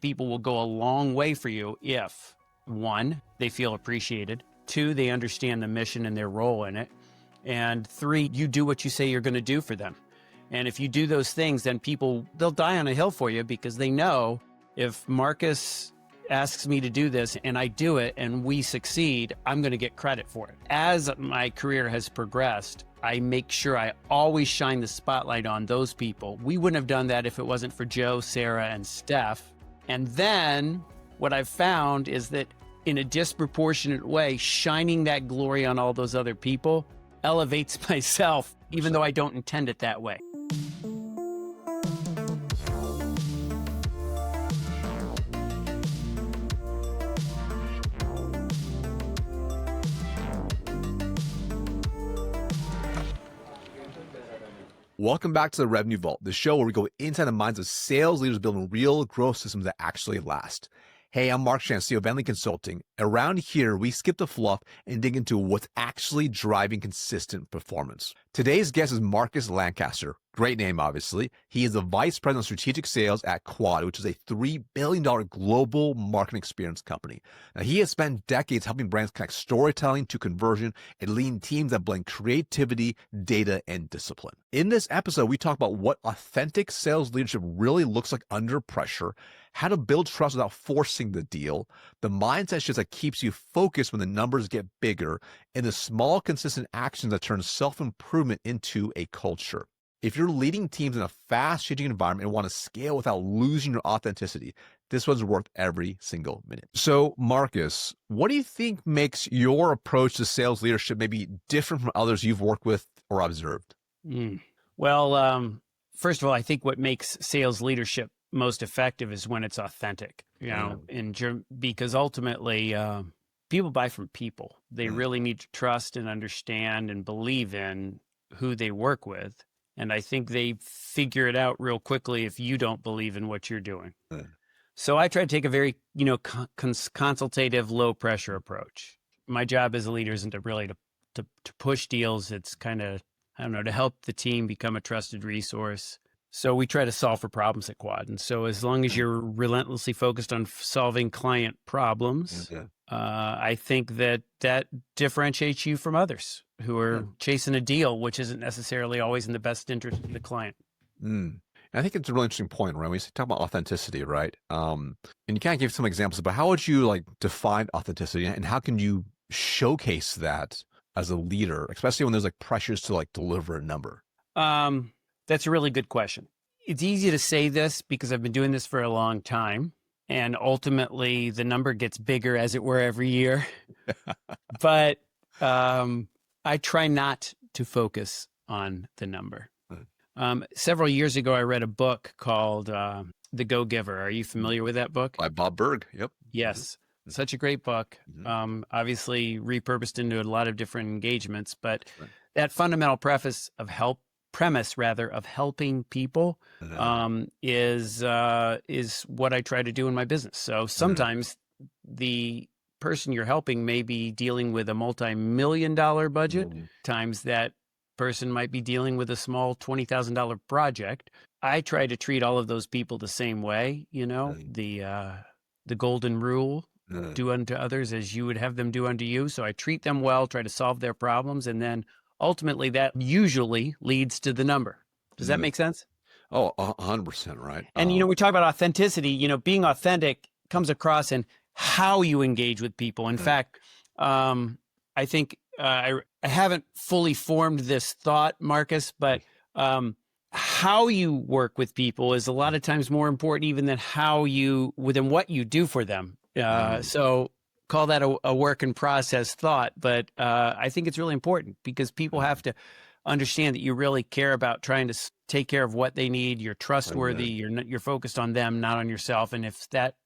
people will go a long way for you if, one, they feel appreciated, two, they understand the mission and their role in it, and three, you do what you say you're going to do for them. And if you do those things, then they'll die on a hill for you, because they know if Marcus asks me to do this and I do it and we succeed, I'm going to get credit for it. As my career has progressed, I make sure I always shine the spotlight on those people. We wouldn't have done that if it wasn't for Joe, Sarah, and Steph. And then what I've found is that in a disproportionate way, shining that glory on all those other people elevates myself, even though I don't intend it that way. Welcome back to the Revenue Vault, the show where we go inside the minds of sales leaders building real growth systems that actually last. Hey, I'm Mark Shan, CEO of Bentley Consulting. Around here, we skip the fluff and dig into what's actually driving consistent performance. Today's guest is Marcus Lancaster. Great name, obviously. He is the Vice President of Strategic Sales at Quad, which is a $3 billion global marketing experience company. Now, he has spent decades helping brands connect storytelling to conversion and leading teams that blend creativity, data, and discipline. In this episode, we talk about what authentic sales leadership really looks like under pressure, how to build trust without forcing the deal, the mindset shift that keeps you focused when the numbers get bigger, and the small, consistent actions that turn self-improvement into a culture. If you're leading teams in a fast-changing environment and want to scale without losing your authenticity, this one's worth every single minute. So, Marcus, what do you think makes your approach to sales leadership maybe different from others you've worked with or observed? Well, first of all, I think what makes sales leadership most effective is when it's authentic, because ultimately people buy from people. They really need to trust and understand and believe in who they work with. And I think they figure it out real quickly if you don't believe in what you're doing. So I try to take a very, consultative, low pressure approach. My job as a leader isn't to push deals. It's kind of, to help the team become a trusted resource. So we try to solve for problems at Quad. And so as long as you're relentlessly focused on solving client problems, I think that differentiates you from others who are chasing a deal, which isn't necessarily always in the best interest of the client. I think it's a really interesting point, right? When you talk about authenticity, right? And you kind of give some examples, but how would you define authenticity, and how can you showcase that as a leader, especially when there's pressures to deliver a number? That's a really good question. It's easy to say this because I've been doing this for a long time, and ultimately the number gets bigger, as it were, every year. But I try not to focus on the number. Several years ago, I read a book called The Go-Giver. Are you familiar with that book? By Bob Burg. Yep. Yes. Such a great book. Obviously repurposed into a lot of different engagements, but that fundamental premise of helping people is what I try to do in my business. So sometimes the person you're helping may be dealing with a multi-million-dollar budget. Times that person might be dealing with a small $20,000 project. I try to treat all of those people the same way. The golden rule: do unto others as you would have them do unto you. So I treat them well, try to solve their problems, and then ultimately that usually leads to the number. Does that make sense? Oh, 100%, right. And, we talk about authenticity, being authentic comes across in how you engage with people. In fact, I think I haven't fully formed this thought, Marcus, but how you work with people is a lot of times more important even than what you do for them. So call that a work in process thought, but I think it's really important because people have to understand that you really care about trying to take care of what they need. You're trustworthy. You're focused on them, not on yourself. And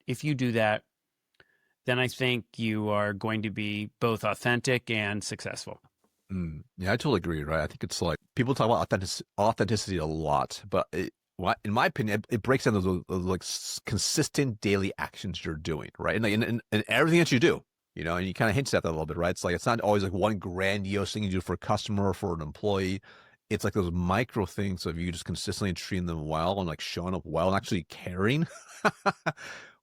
if you do that, then I think you are going to be both authentic and successful. Yeah, I totally agree. Right. I think it's people talk about authenticity a lot, but in my opinion, it breaks down those consistent daily actions you're doing, right? And everything that you do, and you kind of hint at that a little bit, right? It's it's not always one grandiose thing you do for a customer or for an employee. It's those micro things of you just consistently treating them well and showing up well and actually caring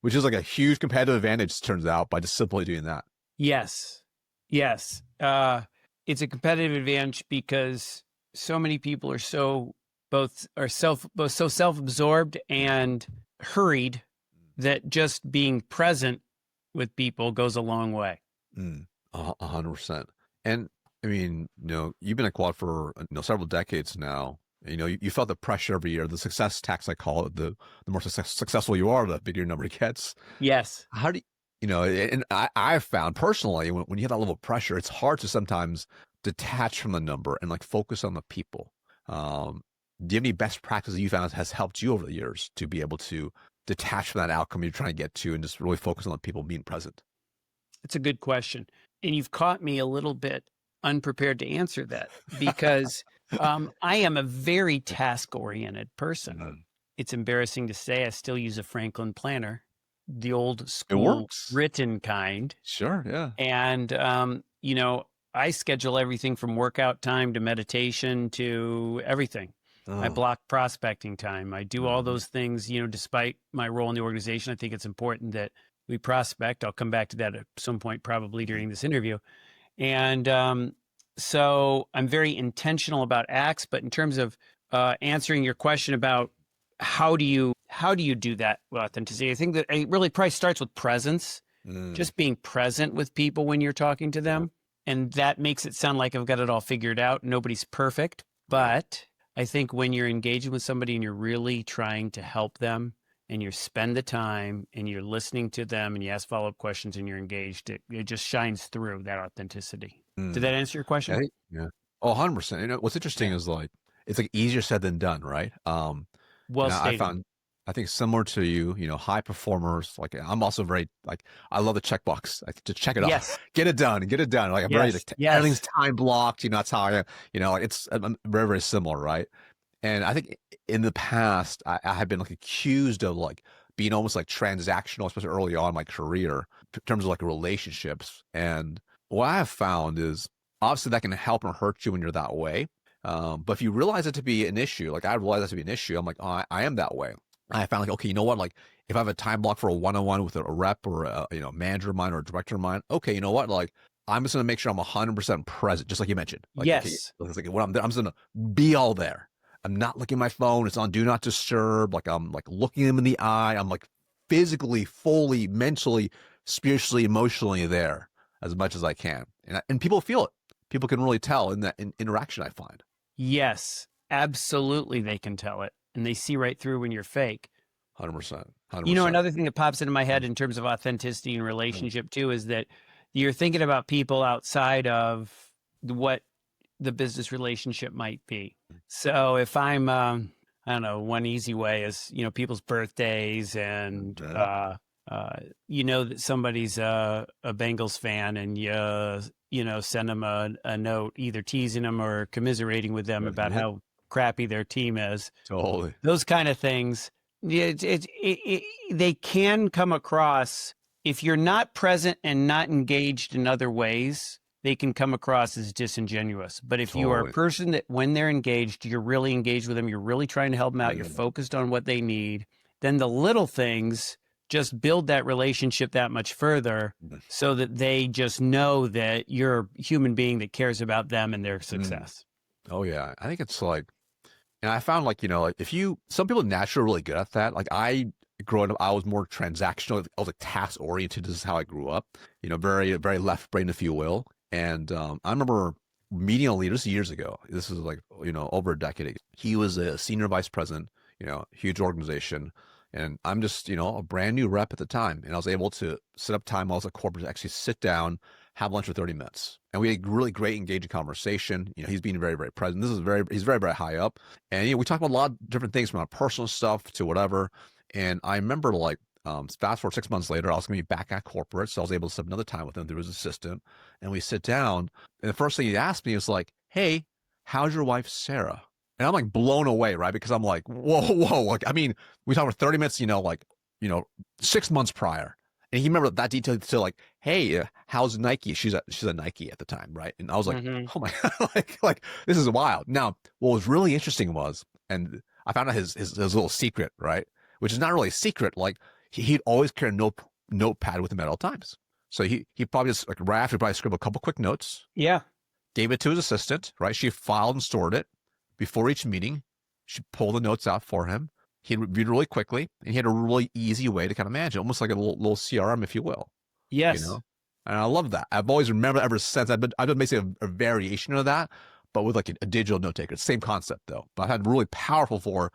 which is like a huge competitive advantage, turns out, by just simply doing that. Yes. Yes. It's a competitive advantage because so many people are both so self-absorbed and hurried that just being present with people goes a long way. 100%. And I mean, you've been at Quad for several decades now. You felt the pressure every year, the success tax, I call it. The more successful you are, the bigger your number gets. Yes. How do and I've found personally, when you have that level of pressure, it's hard to sometimes detach from the number and like focus on the people. Do you have any best practices you found has helped you over the years to be able to detach from that outcome you're trying to get to and just really focus on the people being present? It's a good question. And you've caught me a little bit unprepared to answer that because I am a very task-oriented person. It's embarrassing to say I still use a Franklin planner, the old school written kind. Sure, yeah. And, I schedule everything from workout time to meditation to everything. I block prospecting time. I do all those things, despite my role in the organization. I think it's important that we prospect. I'll come back to that at some point, probably during this interview. And so I'm very intentional about acts, but in terms of answering your question about how do you do that with authenticity, I think that it really probably starts with presence, just being present with people when you're talking to them. And that makes it sound like I've got it all figured out. Nobody's perfect, but I think when you're engaging with somebody and you're really trying to help them and you spend the time and you're listening to them and you ask follow-up questions and you're engaged, it just shines through that authenticity. Did that answer your question? Yeah. Oh, 100%. What's interesting is like, it's like easier said than done, right? Well stated. I think similar to you, high performers, like I'm also very, like, I love the checkbox. Like to check it off, get it done. Like I'm ready to, everything's time blocked. That's how I, like I'm very, very similar. Right. And I think in the past, I have been like accused of like being almost like transactional, especially early on in my career in terms of like relationships. And what I have found is obviously that can help or hurt you when you're that way. But if you realize it to be an issue, like I realized that to be an issue, I'm like, oh, I am that way. I found like, okay, you know what? Like if I have a time block for a one-on-one with a rep or a manager of mine or a director of mine, okay, you know what? Like I'm just going to make sure I'm 100% present, just like you mentioned. Like, yes. Okay, like when I'm there, I'm just going to be all there. I'm not looking at my phone. It's on do not disturb. Like I'm like looking them in the eye. I'm like physically, fully, mentally, spiritually, emotionally there as much as I can. And people feel it. People can really tell in that interaction, I find. Yes, absolutely. They can tell it. And they see right through when you're fake. 100%. Another thing that pops into my head in terms of authenticity and relationship too is that you're thinking about people outside of what the business relationship might be. So if I'm, I don't know, one easy way is, people's birthdays and, that somebody's a Bengals fan and you send them a note, either teasing them or commiserating with them about how crappy their team is. Totally. Those kind of things. They can come across, if you're not present and not engaged in other ways, they can come across as disingenuous. But if you are a person that when they're engaged, you're really engaged with them, you're really trying to help them out, you're focused on what they need, then the little things just build that relationship that much further so that they just know that you're a human being that cares about them and their success. Oh yeah. I think it's like, and I found like, like some people naturally really good at that. Like growing up, I was more transactional. I was like task oriented. This is how I grew up, very, very left brain, if you will. And I remember meeting a leader, this years ago. This is like, over a decade ago. He was a senior vice president, huge organization. And I'm just, a brand new rep at the time. And I was able to set up time while I was at corporate to actually sit down, have lunch for 30 minutes. And we had really great engaging conversation. He's being very, very present. He's very, very high up. And, we talked about a lot of different things from our personal stuff to whatever. And I remember like, fast forward 6 months later, I was going to be back at corporate. So I was able to set another time with him through his assistant. And we sit down. And the first thing he asked me was like, hey, how's your wife, Sarah? And I'm like blown away, right? Because I'm like, whoa. Like, I mean, we talked for 30 minutes, 6 months prior. And he remembered that detail to like, hey, how's Nike? She's a Nike at the time, right? And I was like, oh my God, like this is wild. Now, what was really interesting was, and I found out his little secret, right? Which is not really a secret. Like he'd always carry a notepad with him at all times. So he probably just like right after probably scribbled a couple quick notes, Yeah. gave it to his assistant, right? She filed and stored it before each meeting. She pulled the notes out for him. He'd reviewed really quickly, and he had a really easy way to kind of manage it, almost like a little CRM, if you will. Yes. You know? And I love that. I've always remembered ever since. I've done basically a variation of that, but with like a digital note taker. Same concept though, but I had really powerful for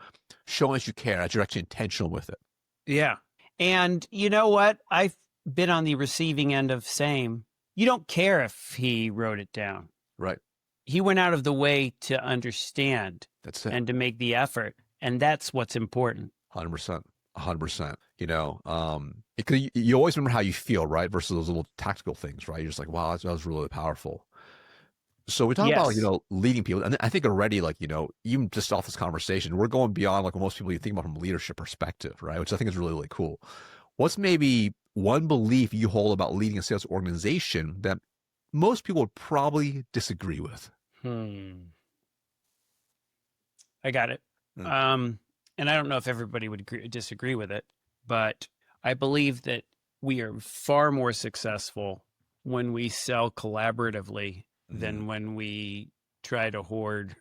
showing that you care, that you're actually intentional with it. Yeah. And you know what? I've been on the receiving end of same. You don't care if he wrote it down. Right. He went out of the way to understand. That's it. And to make the effort. And that's what's important. 100%. 100%. You know, you always remember how you feel, right? Versus those little tactical things, right? You're just like, wow, that was really powerful. So we talk about, leading people. And I think already, like, even just off this conversation, we're going beyond like what most people you think about from a leadership perspective, right? Which I think is really, really cool. What's maybe one belief you hold about leading a sales organization that most people would probably disagree with? I got it. And I don't know if everybody would disagree with it, but I believe that we are far more successful when we sell collaboratively than when we try to hoard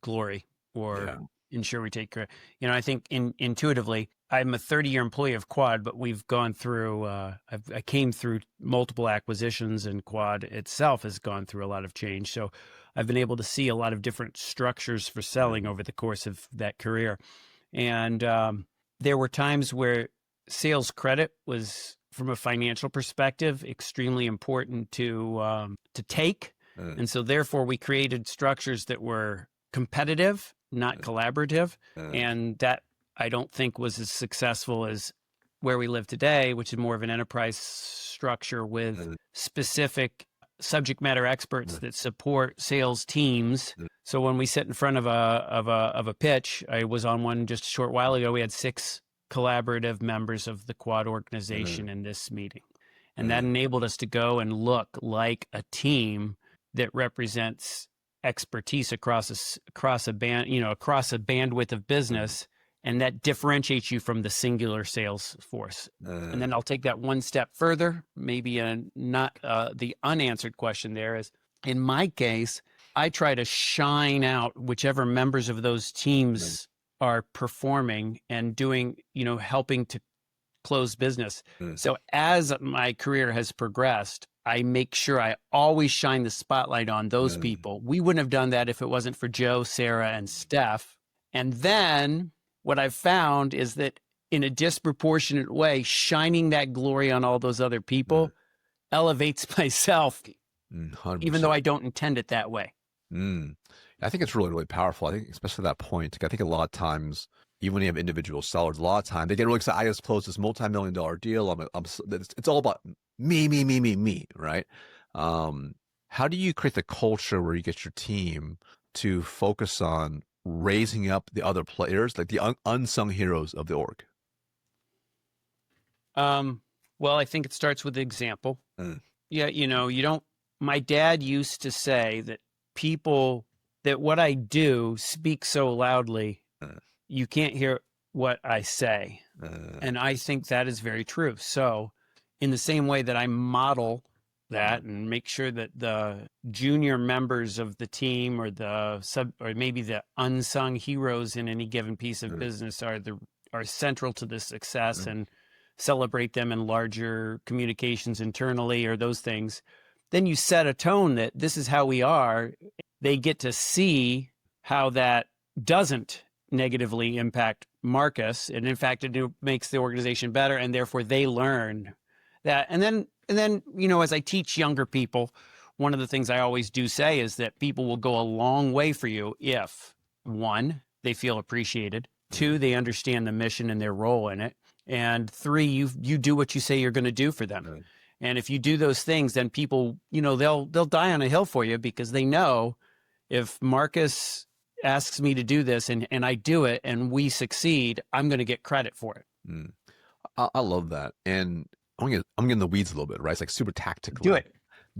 glory or ensure we take care. I think intuitively, I'm a 30-year employee of Quad, but we've gone through, I came through multiple acquisitions, and Quad itself has gone through a lot of change. So I've been able to see a lot of different structures for selling over the course of that career. And there were times where sales credit was, from a financial perspective, extremely important to take. And so therefore we created structures that were competitive, not collaborative. And that I don't think was as successful as where we live today, which is more of an enterprise structure with specific subject matter experts that support sales teams. So when we sit in front of a pitch, I was on one just a short while ago. We had 6 collaborative members of the Quad organization in this meeting, and that enabled us to go and look like a team that represents expertise across a bandwidth of business. And that differentiates you from the singular sales force. And then I'll take that one step further. Maybe not the unanswered question there is, in my case, I try to shine out whichever members of those teams are performing and doing, helping to close business. So as my career has progressed, I make sure I always shine the spotlight on those people. We wouldn't have done that if it wasn't for Joe, Sarah, and Steph. And then what I've found is that in a disproportionate way, shining that glory on all those other people elevates myself, 100%. even though I don't intend it that way. I think it's really, really powerful. I think especially that point, I think a lot of times, even when you have individual sellers, a lot of times they get really excited. I just closed this multi-million-dollar deal. It's all about me, right? How do you create the culture where you get your team to focus on raising up the other players, like the unsung heroes of the org? Well, I think it starts with the example. Yeah, my dad used to say that that what I do speaks so loudly, you can't hear what I say. And I think that is very true. So in the same way that I model that and make sure that the junior members of the team or or maybe the unsung heroes in any given piece of business are central to the success, and celebrate them in larger communications internally or those things, then you set a tone that this is how we are. They get to see how that doesn't negatively impact Marcus, and in fact it makes the organization better, and therefore they learn that. And then, as I teach younger people, one of the things I always do say is that people will go a long way for you if, 1, they feel appreciated, 2, they understand the mission and their role in it, and 3, you do what you say you're going to do for them. And if you do those things, then people, they'll die on a hill for you, because they know if Marcus asks me to do this and I do it and we succeed, I'm going to get credit for it. I love that. And I'm getting the weeds a little bit, right? It's like super tactical. Do it.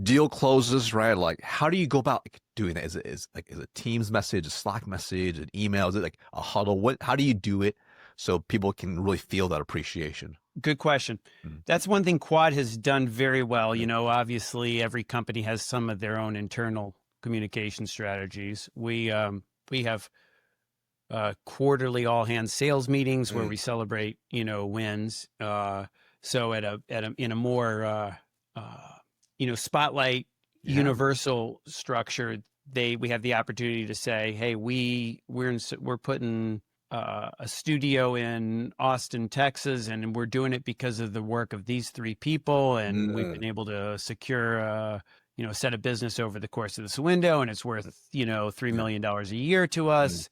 Deal closes, right? Like, how do you go about doing that? Is it a Teams message, a Slack message, an email? Is it like a huddle? How do you do it so people can really feel that appreciation? Good question. That's one thing Quad has done very well. You know, obviously every company has some of their own internal communication strategies. We have quarterly all hands sales meetings where we celebrate, you know, wins. So in a more you know, spotlight universal structure, we have the opportunity to say, hey, we're putting a studio in Austin, Texas, and we're doing it because of the work of these three people, and we've been able to secure you know, a set of business over the course of this window, and it's worth, you know, $3 million a year to us.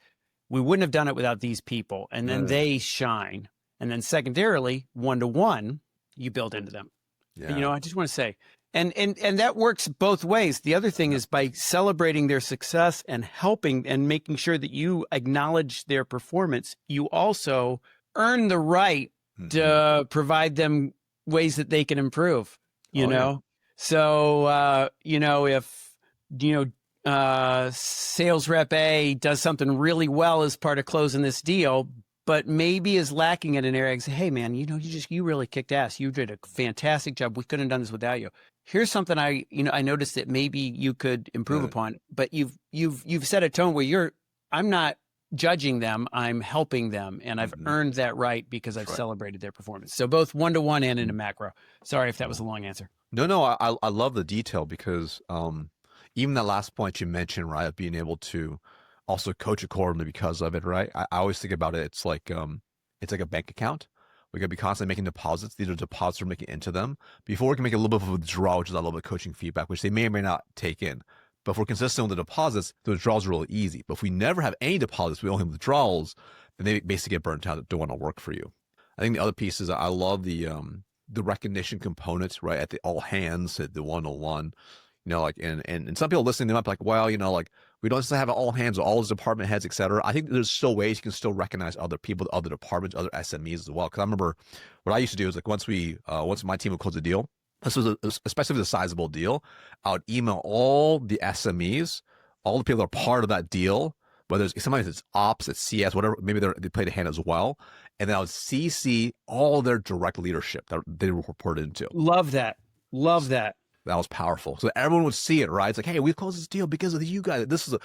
We wouldn't have done it without these people, and then they shine. And then secondarily, one-to-one, you build into them. But, you know, I just want to say, and that works both ways. The other thing is by celebrating their success and helping and making sure that you acknowledge their performance, you also earn the right to provide them ways that they can improve, you know? So, you know, if, you know, sales rep A does something really well as part of closing this deal, but maybe is lacking in an area, and say, hey man, you know, you really kicked ass. You did a fantastic job. We couldn't have done this without you. Here's something I noticed that maybe you could improve upon, but you've set a tone where I'm not judging them, I'm helping them, and I've earned that right because I've celebrated their performance. So both one-to-one and in a macro. Sorry if that was a long answer. No, I love the detail because even that last point you mentioned, right, of being able to also coach accordingly because of it, right? I always think about it. It's like a bank account. We gotta be constantly making deposits. These are deposits we're making into them before we can make a little bit of a withdrawal, which is a little bit of coaching feedback, which they may or may not take in. But if we're consistent with the deposits, the withdrawals are really easy. But if we never have any deposits, we only have withdrawals, then they basically get burnt out. That don't want to work for you. I think the other piece is I love the recognition components, right? At the all hands, at the one-on-one. You know, like, and some people listening, they might be like, well, you know, like, we don't just have all hands, all those department heads, et cetera. I think there's still ways you can still recognize other people, other departments, other SMEs as well. Because I remember what I used to do is like once my team would close a deal, this was especially if it was a sizable deal, I would email all the SMEs, all the people that are part of that deal, whether sometimes it's ops, it's CS, whatever, maybe they played a hand as well. And then I would CC all their direct leadership that they were reported into. Love that. Love that. That was powerful. So everyone would see it, right? It's like, hey, we closed this deal because of you guys. This is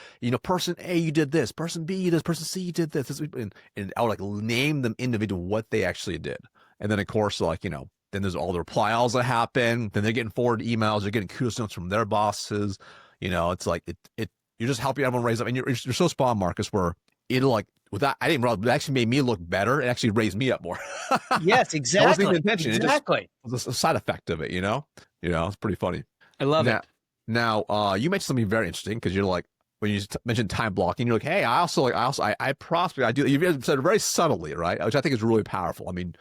person A, you did this. Person B, you did this. Person C, you did this. And I would like name them individually what they actually did. And then of course, like, you know, then there's all the replies that happen. Then they're getting forward emails. They're getting kudos notes from their bosses. You know, it's like you're just helping everyone raise up. And you're so spot on, Marcus, where it'll like, with that, I didn't realize, but it actually made me look better. It actually raised me up more. Yes, exactly. That wasn't the intention. Exactly. It was a side effect of it, you know? You know, it's pretty funny. I love it. Now, you mentioned something very interesting because you're like, when you mentioned time blocking, you're like, hey, I prospect. I do. You said it very subtly, right? Which I think is really powerful. I mean,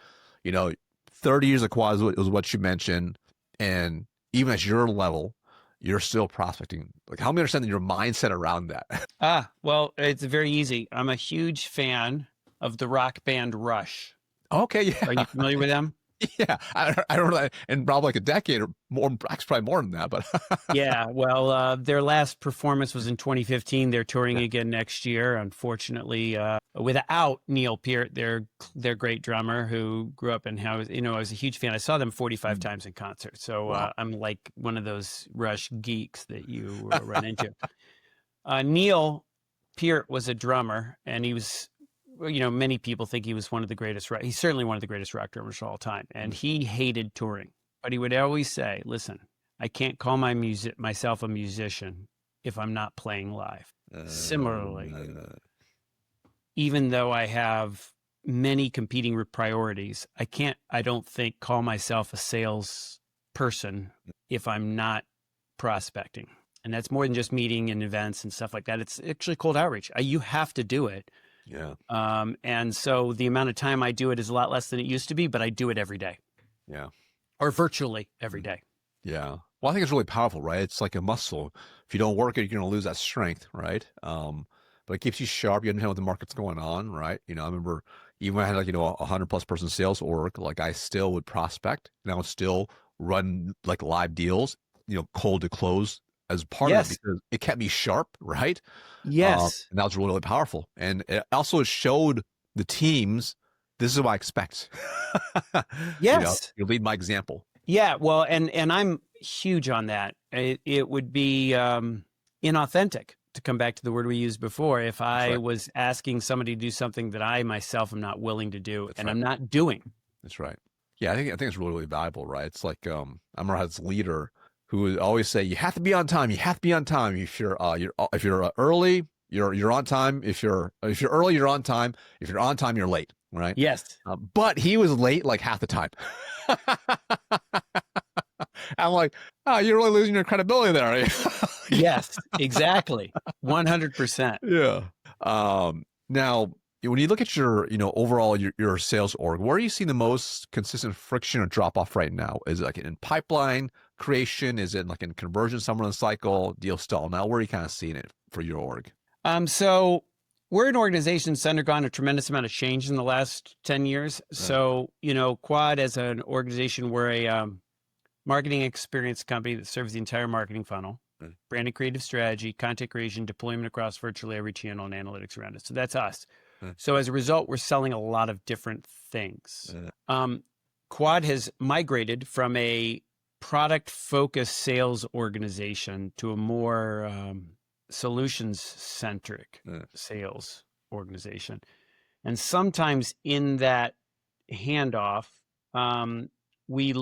you know, 30 years of quad was what you mentioned. And even at your level, you're still prospecting. Like, help me understand your mindset around that. Well, it's very easy. I'm a huge fan of the rock band Rush. Okay, yeah. Are you familiar with them? Yeah, I don't know, in probably like a decade or more, probably more than that, but yeah. Well, their last performance was in 2015. They're touring again next year. Unfortunately, without Neil Peart, their great drummer who grew up in house. You know, I was a huge fan. I saw them 45 times in concert. So wow. I'm like one of those Rush geeks that you run into. Neil Peart was a drummer, and he was. You know, many people think he was one of the greatest. He's certainly one of the greatest rock drummers of all time, and he hated touring. But he would always say, "Listen, I can't call myself a musician if I'm not playing live." Similarly, even though I have many competing priorities, I don't think call myself a sales person if I'm not prospecting. And that's more than just meeting and events and stuff like that. It's actually cold outreach. You have to do it. Yeah. And so the amount of time I do it is a lot less than it used to be, but I do it every day. Yeah. Or virtually every day. Yeah. Well, I think it's really powerful, right? It's like a muscle. If you don't work it, you're going to lose that strength, right? But it keeps you sharp. You understand what the market's going on, right? You know, I remember even when I had like, 100+ person sales org, like I still would prospect and I would still run like live deals, cold to close as part of it because it kept me sharp, right? Yes. And that was really, really powerful. And it also showed the teams this is what I expect. Yes. You lead my example. Yeah. Well, and I'm huge on that. It would be inauthentic, to come back to the word we used before, if I was asking somebody to do something that I myself am not willing to do I'm not doing. That's right. Yeah, I think it's really, really valuable, right? It's like I remember I had this leader who would always say, "You have to be on time. You have to be on time. If you're early, you're on time. If you're early, you're on time. If you're on time, you're late." Right? Yes. But he was late like half the time. I'm like, oh, you're really losing your credibility there, are you? Yes, exactly. 100%. Yeah. Now, when you look at your, overall your sales org, where are you seeing the most consistent friction or drop off right now? Is it like in pipeline creation? Is it like in conversion somewhere in the cycle, deal stall? Now, where are you kind of seeing it for your org? So we're an organization that's undergone a tremendous amount of change in the last 10 years. So, Quad as an organization, we're a marketing experience company that serves the entire marketing funnel, branded creative strategy, content creation, deployment across virtually every channel, and analytics around it. So that's us. So as a result, we're selling a lot of different things. Quad has migrated from a product-focused sales organization to a more solutions-centric sales organization. And sometimes in that handoff, we've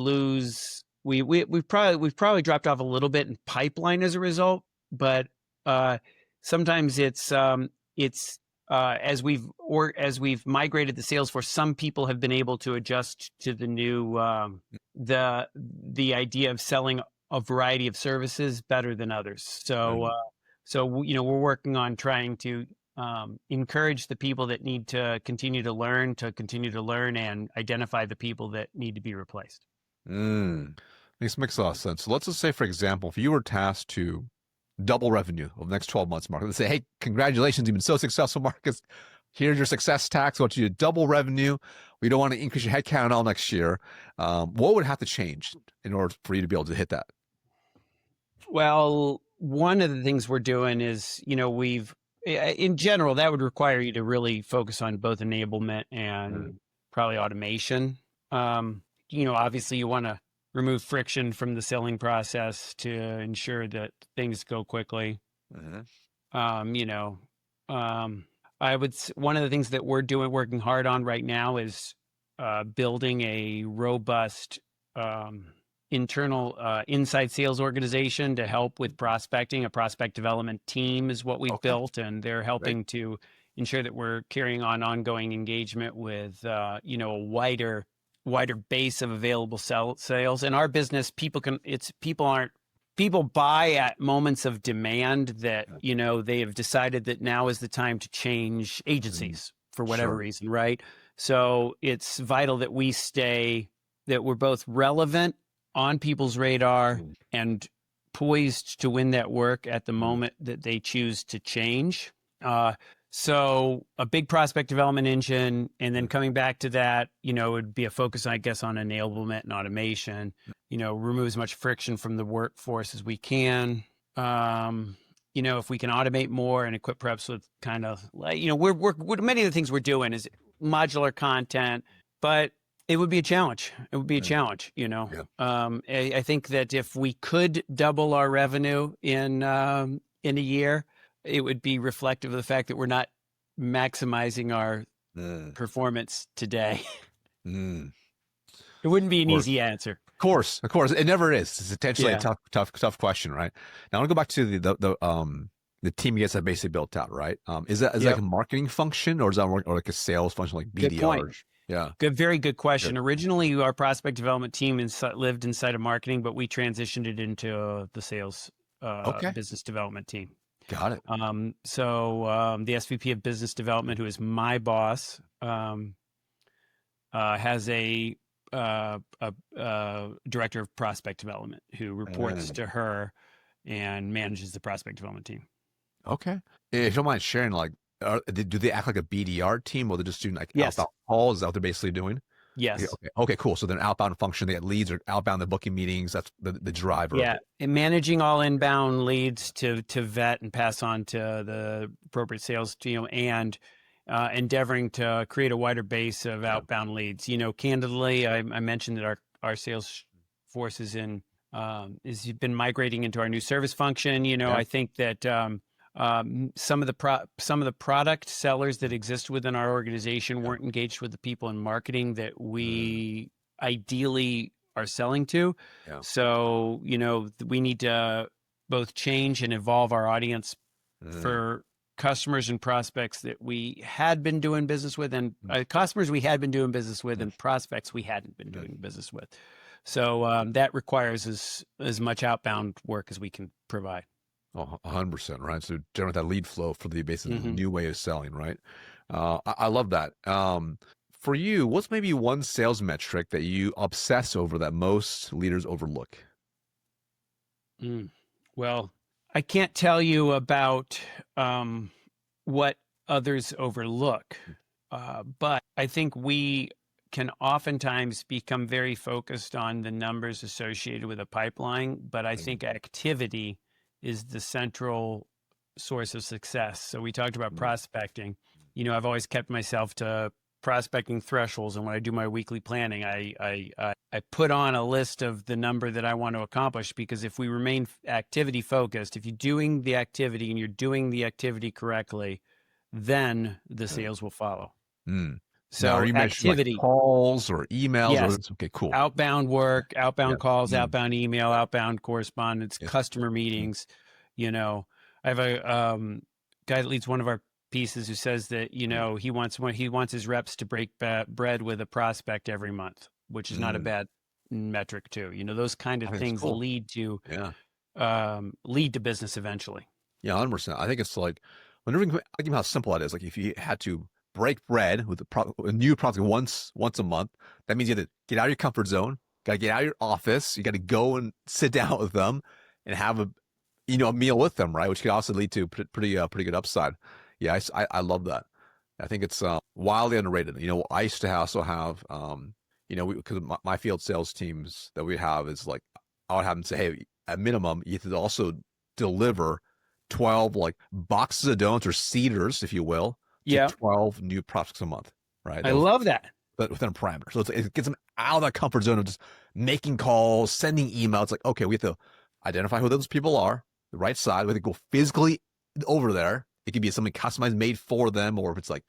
probably dropped off a little bit in pipeline as a result, but sometimes it's as we've migrated the sales force, some people have been able to adjust to the new the idea of selling a variety of services better than others. So we're working on trying to encourage the people that need to continue to learn and identify the people that need to be replaced. Makes a lot of sense. So let's just say, for example, if you were tasked to double revenue over the next 12 months, Marcus, let's say, hey, congratulations, you've been so successful, Marcus. Here's your success tax. I want you to double revenue. We don't want to increase your headcount all next year. What would have to change in order for you to be able to hit that? Well, one of the things we're doing is, in general, that would require you to really focus on both enablement and probably automation. Obviously you want to remove friction from the selling process to ensure that things go quickly. One of the things that we're working hard on right now is building a robust internal inside sales organization to help with prospecting. A prospect development team is what we've built, and they're helping to ensure that we're carrying on ongoing engagement with a wider base of available sales. In our business, people buy at moments of demand that they have decided that now is the time to change agencies for whatever reason, right? So it's vital that we're both relevant on people's radar and poised to win that work at the moment that they choose to change. So a big prospect development engine, and then coming back to that, it would be a focus, I guess, on enablement and automation, remove as much friction from the workforce as we can. If we can automate more and equip perhaps with kind of like, many of the things we're doing is modular content, but it would be a challenge. It would be a challenge, I think that if we could double our revenue in a year, it would be reflective of the fact that we're not maximizing our performance today. It wouldn't be an easy answer. Of course. It never is. It's potentially a tough question, right? Now I want to go back to the team you guys have basically built out, right? Is that like a marketing function, or is that or like a sales function, like BDR? Good point. Yeah. Very good question. Originally, our prospect development team lived inside of marketing, but we transitioned it into the sales business development team. Got it. The SVP of business development, who is my boss, has a director of prospect development who reports to her and manages the prospect development team. Okay. If you don't mind sharing, like, do they act like a BDR team, or they're just doing like Yes. outbound calls? Is that what they're basically doing? Yes. Okay, cool. So they're an outbound function. They get leads, or outbound, the booking meetings. That's the driver. Yeah. And managing all inbound leads to vet and pass on to the appropriate sales team, and endeavoring to create a wider base of outbound leads. Candidly, I mentioned that our sales force is been migrating into our new service function. I think that some of the product sellers that exist within our organization weren't engaged with the people in marketing that we ideally are selling to. So, we need to both change and evolve our audience for customers and prospects that we had been doing business with, and customers we had been doing business with, and prospects we hadn't been doing business with. So that requires as much outbound work as we can provide. Oh, 100%, right? So generate that lead flow for the basically new way of selling, right? I love that. For you, what's maybe one sales metric that you obsess over that most leaders overlook? Well, I can't tell you about what others overlook, but I think we can oftentimes become very focused on the numbers associated with a pipeline, but I think activity is the central source of success. So we talked about prospecting. I've always kept myself to prospecting thresholds, and when I do my weekly planning, I put on a list of the number that I want to accomplish, because if we remain activity focused, if you're doing the activity and you're doing the activity correctly, then the sales will follow. So now, are you activity, like calls or emails? yes. Okay, cool. Outbound work, outbound calls, outbound email, outbound correspondence, customer meetings. I have a guy that leads one of our pieces who says that he wants his reps to break bread with a prospect every month, which is not a bad metric too. Those kind of things lead to business eventually. Yeah, 100%. I think it's like, whenever, I give how simple that is. Like if you had to break bread with a new product once a month, that means you have to get out of your comfort zone, got to get out of your office, you got to go and sit down with them and have a meal with them, right? Which could also lead to pretty good upside. Yeah, I love that. I think it's wildly underrated. I used to also have, because my field sales teams that we have is like, I would have them say, hey, at minimum, you have to also deliver 12 like boxes of donuts or cedars, if you will, to 12 new prospects a month, right? I love that. But within a parameter. So it gets them out of that comfort zone of just making calls, sending emails. It's like, okay, we have to identify who those people are, the right side. We have to go physically over there. It could be something customized, made for them, or if it's like,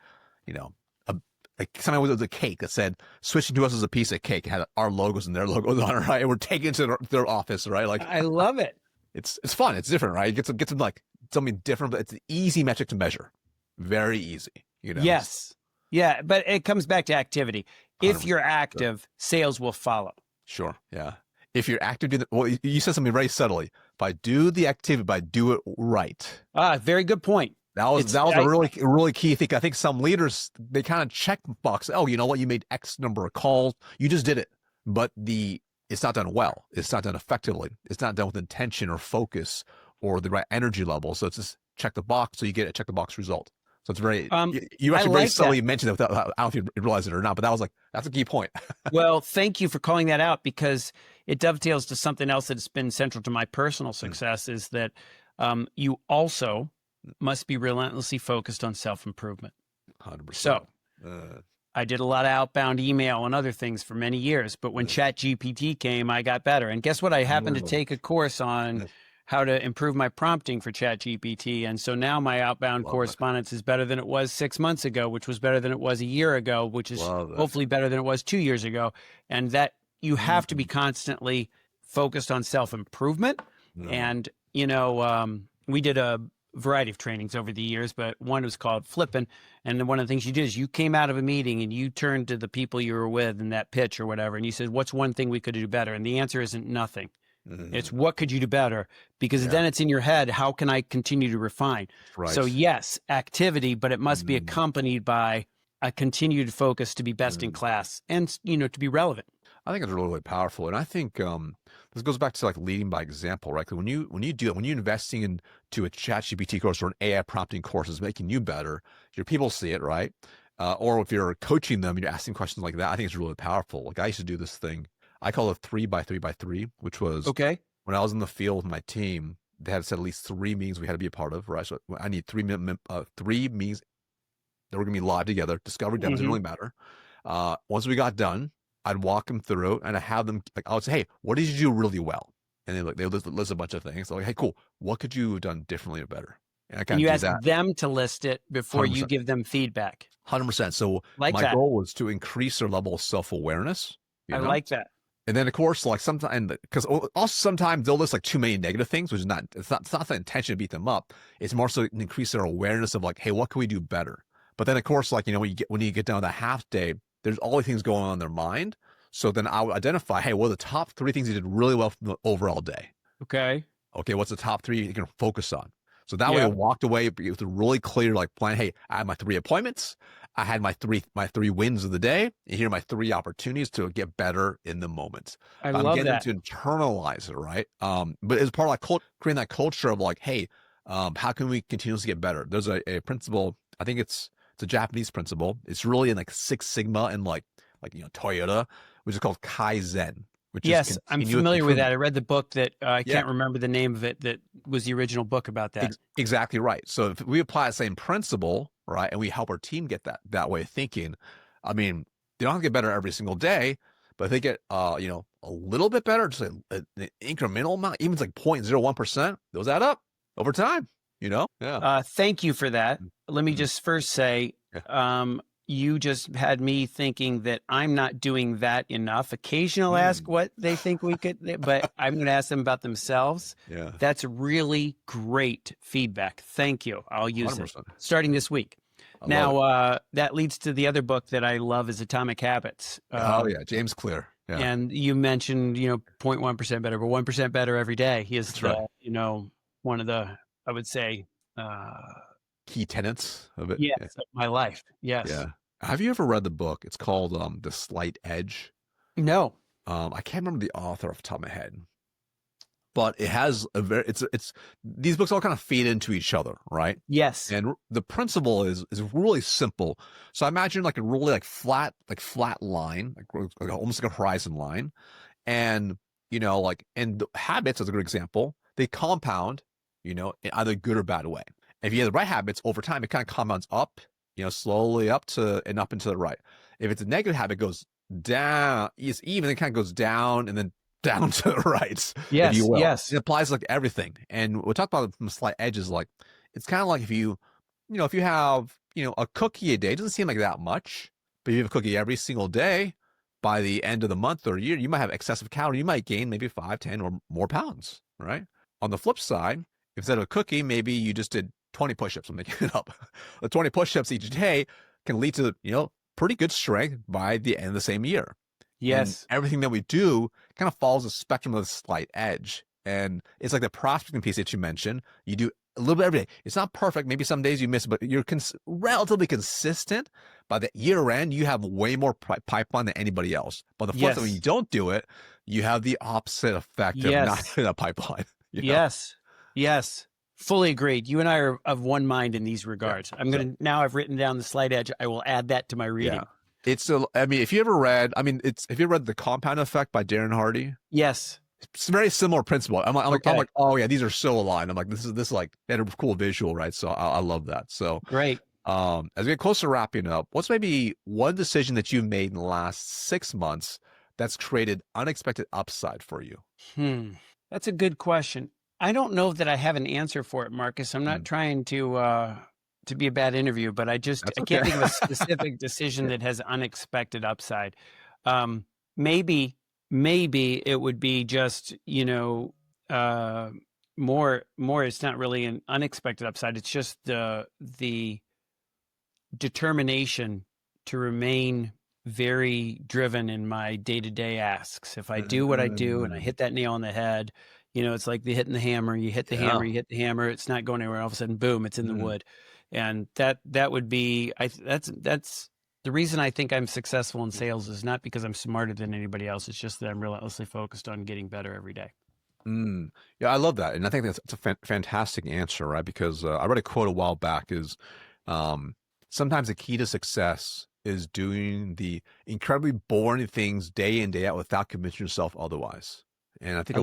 like something with a cake that said, switching to us as a piece of cake, had our logos and their logos on it, right? And we're taking it to their office, right? Like, I love it. It's fun. It's different, right? It gets them like something different, but it's an easy metric to measure. Very easy, Yes. Yeah, but it comes back to activity. If you're active, sales will follow. Sure. Yeah. If you're active, you said something very subtly. By do the activity, by do it right. Very good point. That was a really key thing. I think some leaders, they kind of check box. Oh, you know what? You made X number of calls. You just did it. But it's not done well. It's not done effectively. It's not done with intention or focus or the right energy level. So it's just check the box. So you get a check the box result. So it's very, you actually very subtly mentioned it without, I don't know if you realize it or not, but that's a key point. Well, thank you for calling that out, because it dovetails to something else that's been central to my personal success is that you also must be relentlessly focused on self-improvement. 100%. So I did a lot of outbound email and other things for many years, but when ChatGPT came, I got better. And guess what? I happened to take a course on how to improve my prompting for ChatGPT. And so now my outbound correspondence is better than it was 6 months ago, which was better than it was a year ago, which is hopefully better than it was 2 years ago. And that you have to be constantly focused on self-improvement. And, we did a variety of trainings over the years, but one was called Flippin'. And then one of the things you did is you came out of a meeting and you turned to the people you were with in that pitch or whatever, and you said, what's one thing we could do better? And the answer isn't nothing. It's what could you do better? Because then it's in your head, how can I continue to refine? Right. So yes, activity, but it must be accompanied by a continued focus to be best in class and, to be relevant. I think it's really, really powerful. And I think this goes back to like leading by example, right? When you do it, when you're investing into a ChatGPT course or an AI prompting course is making you better, your people see it, right? Or if you're coaching them, you're asking questions like that, I think it's really powerful. Like I used to do this thing. I call it 3x3x3, which was when I was in the field with my team, they had set at least 3 meetings we had to be a part of, right? So I need 3 meetings that were going to be live together. Discovery demos didn't Hmm. really matter. Once we got done, I'd walk them through and I have them, like, I would say, hey, what did you do really well? And they list a bunch of things. So like, hey, cool. What could you have done differently or better? And I And kind of you do ask that them to list it before you 100%. give them feedback. 100%. So Like my that. goal was to increase their level of self-awareness, I like that. And then of course, like sometimes, because also sometimes they'll list like too many negative things, which is not, it's not the intention to beat them up. It's more so to increase their awareness of like, hey, what can we do better? But then of course, like, when you get down to the half day, there's all the things going on in their mind. So then I would identify, hey, what are the top 3 things you did really well from the overall day? Okay. Okay, what's the top 3 you can focus on? So that way I Yeah. walked away with a really clear like plan. Hey, I had my 3 appointments. I had my three wins of the day. And here are my 3 opportunities to get better in the moment. I I'm love getting that. them to internalize it, right? But it's part of like creating that culture of like, hey, how can we continuously get better? There's a principle. I think it's a Japanese principle. It's really in like Six Sigma and like Toyota, which is called Kaizen, which is Yes, I'm continuous familiar with improvement. that. I read the book that I Yeah. can't remember the name of it. That was the original book about that. Exactly right. So if we apply the same principle, right, and we help our team get that way of thinking, I mean, they don't have to get better every single day, but if they get a little bit better, just an incremental amount, even if it's like 0.01%, those add up over time. Yeah. Thank you for that. Let me Mhm. just first say, Yeah. you just had me thinking that I'm not doing that enough. Occasionally I'll ask Mm. what they think we could, but I'm going to ask them about themselves. Yeah. That's really great feedback. Thank you. I'll use it 100%. starting this week. I love it. Now, that leads to the other book that I love is Atomic Habits. Oh yeah, James Clear. Yeah, And you mentioned, 0.1% better, but 1% better every day. He is that's right. one of the, I would say, uh, Key tenets of it. yes, Yeah. of my life. Yes. Yeah. Have you ever read the book? It's called The Slight Edge. No. I can't remember the author off the top of my head, but it has a very it's these books all kind of feed into each other, right? Yes. And the principle is really simple. So I imagine like a really flat line, like almost like a horizon line, and and the habits as a good example, they compound, in either good or bad way. If you have the right habits over time, it kind of compounds up, slowly up to and up and to the right. If it's a negative habit, it goes down. It's even, it kind of goes down and then down to the right, if you Yes. will. Yes. It applies like everything. And we'll talk about from slight edges. Like it's kind of like if you have a cookie a day, it doesn't seem like that much, but if you have a cookie every single day, by the end of the month or year, you might have excessive calories. You might gain maybe 5, 10, or more pounds, right? On the flip side, instead of a cookie, maybe you just did 20 push-ups. I'm making it up. The 20 push-ups each day can lead to, pretty good strength by the end of the same year. And Yes. everything that we do kind of follows the spectrum of the slight edge. And it's like the prospecting piece that you mentioned. You do a little bit every day. It's not perfect. Maybe some days you miss, but you're relatively consistent. By the year end, you have way more pipeline than anybody else. But the flip side, when you don't do it, you have the opposite effect of not having a pipeline. Yes. Yes. Fully agreed. You and I are of one mind in these regards. I'm going to, now I've written down the slight edge. I will add that to my reading. Yeah. It's if you ever read, if you read The Compound Effect by Darren Hardy. Yes. It's a very similar principle. I'm like, oh yeah, these are so aligned. I'm like, this is like, they had a cool visual, right? So I love that. So great. As we get closer to wrapping up, what's maybe one decision that you've made in the last 6 months that's created unexpected upside for you? That's a good question. I don't know that I have an answer for it, Marcus. I'm not trying to be a bad interview, but I can't think of a specific decision that has unexpected upside. Maybe it would be just, more, it's not really an unexpected upside. It's just the determination to remain very driven in my day-to-day asks. If I do what I do and I hit that nail on the head, it's like hitting the hammer. You hit the hammer, you hit the hammer. It's not going anywhere. All of a sudden, boom, it's in the wood. And that would be, that's the reason I think I'm successful in sales is not because I'm smarter than anybody else. It's just that I'm relentlessly focused on getting better every day. Yeah, I love that. And I think that's a fantastic answer, right? Because I read a quote a while back is, sometimes the key to success is doing the incredibly boring things day in, day out without convincing yourself otherwise. And I think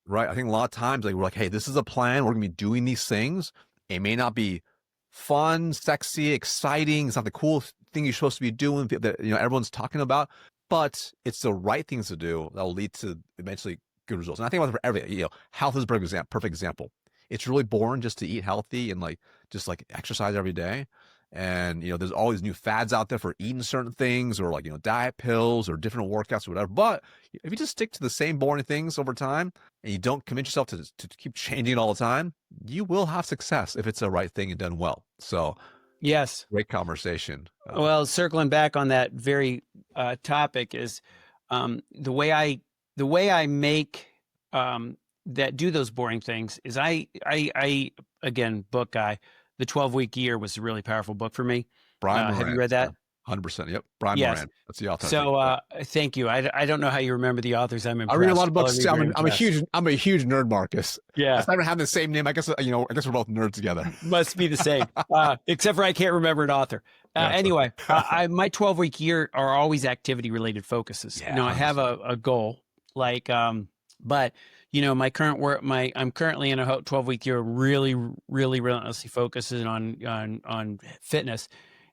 right? I think a lot of times, like, we're like, hey, this is a plan. We're going to be doing these things. It may not be fun, sexy, exciting. It's not the cool thing you're supposed to be doing that everyone's talking about, but it's the right things to do that will lead to eventually good results. And I think about it for everything. Health is a perfect example. It's really boring just to eat healthy and just exercise every day. And there's always new fads out there for eating certain things, or diet pills or different workouts or whatever. But if you just stick to the same boring things over time and you don't commit yourself to keep changing it all the time, you will have success if it's the right thing and done well. So yes, great conversation. Well, circling back on that very topic is the way I make that do those boring things is I again, book guy. The 12-week year was a really powerful book for me. Brian Moran. Have you read that? 100%. Yep. Brian Yes. Moran. That's the author. So thank you. I don't know how you remember the authors. I'm impressed. I read a lot of books. Really I'm a huge nerd, Marcus. Yeah. Aside from having the same name, I guess we're both nerds together. Must be the same. Except for I can't remember an author. Anyway, my 12-week year are always activity related focuses. Yeah, I have a goal but my current work, I'm currently in a 12-week year, really, really relentlessly focuses on fitness.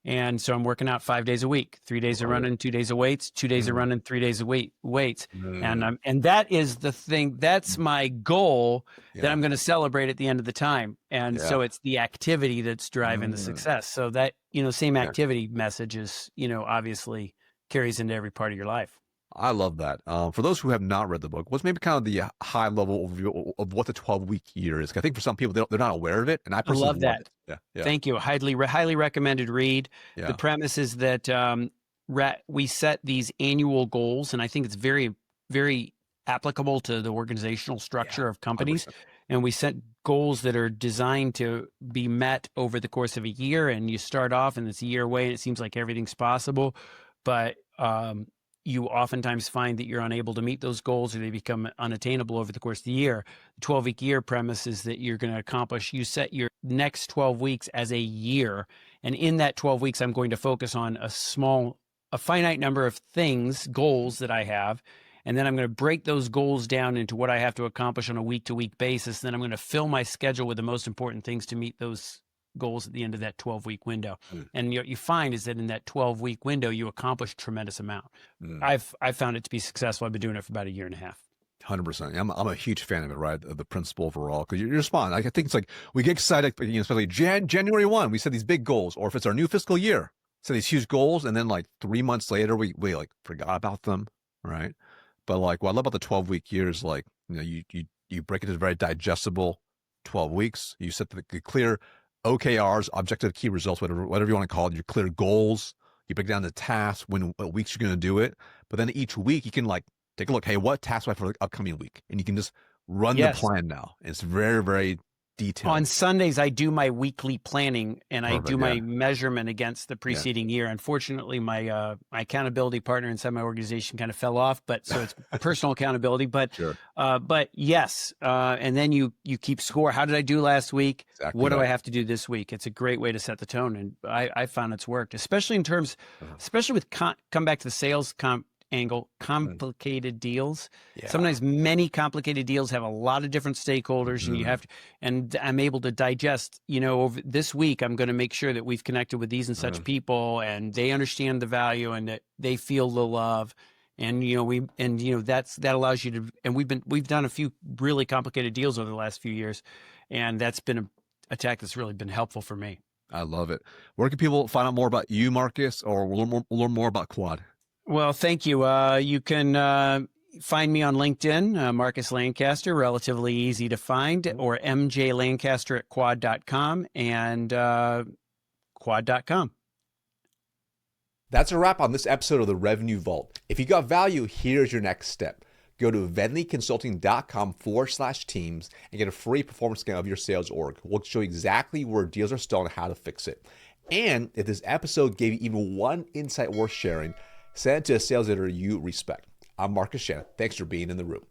And so I'm working out 5 days a week, 3 days of running, 2 days of weights, 2 days of running, 3 days of weights. And that is the thing. That's my goal that I'm going to celebrate at the end of the time. And so it's the activity that's driving the success. So that, same activity message is, obviously carries into every part of your life. I love that. For those who have not read the book, what's maybe kind of the high level overview of what the 12-week year is? I think for some people, they're not aware of it. And I personally love that. Yeah. Thank you. Highly recommended read. Yeah. The premise is that we set these annual goals, and I think it's very, very applicable to the organizational structure of companies. 100%. And we set goals that are designed to be met over the course of a year. And you start off and it's a year away and it seems like everything's possible, but you oftentimes find that you're unable to meet those goals or they become unattainable over the course of the year. The 12-week year premise is that you're going to accomplish, you set your next 12 weeks as a year. And in that 12 weeks, I'm going to focus on a finite number of goals that I have. And then I'm going to break those goals down into what I have to accomplish on a week-to-week basis. Then I'm going to fill my schedule with the most important things to meet those goals at the end of that 12-week window. And what you find is that in that 12-week window, you accomplish a tremendous amount. I've found it to be successful. I've been doing it for about a year and a half. 100%. I'm a huge fan of it, right? Of the principle overall, because you're spot on. I think it's we get excited, especially January 1, we set these big goals, or if it's our new fiscal year, set these huge goals, and then 3 months later, we forgot about them, right? But what I love about the 12-week year is you break it into very digestible 12 weeks. You set the clear OKRs, objective key results, whatever you want to call it, your clear goals. You break down the tasks, what weeks you're going to do it. But then each week you can take a look, hey, what tasks do I have for the upcoming week? And you can just run the plan now. And it's very, very detailed. On Sundays, I do my weekly planning and I do my measurement against the preceding year. Unfortunately, my accountability partner inside my organization kind of fell off, so it's personal accountability. But but yes, and then you keep score. How did I do last week? Exactly what do I have to do this week? It's a great way to set the tone, and I found it's worked, especially in terms, especially with come back to the sales angle, complicated deals. Sometimes many complicated deals have a lot of different stakeholders and I'm able to digest, over this week, I'm going to make sure that we've connected with these and such people and they understand the value and that they feel the love. And, that allows you to, and we've done a few really complicated deals over the last few years. And that's been a tactic that's really been helpful for me. I love it. Where can people find out more about you, Marcus, or learn more about Quad? Well, thank you. You can find me on LinkedIn, Marcus Lancaster, relatively easy to find, or mjlancaster@quad.com and quad.com. That's a wrap on this episode of the Revenue Vault. If you got value, here's your next step. Go to venlyconsulting.com/teams and get a free performance scan of your sales org. We'll show you exactly where deals are stalled and how to fix it. And if this episode gave you even one insight worth sharing, send it to a sales leader you respect. I'm Marcus Shannon. Thanks for being in the room.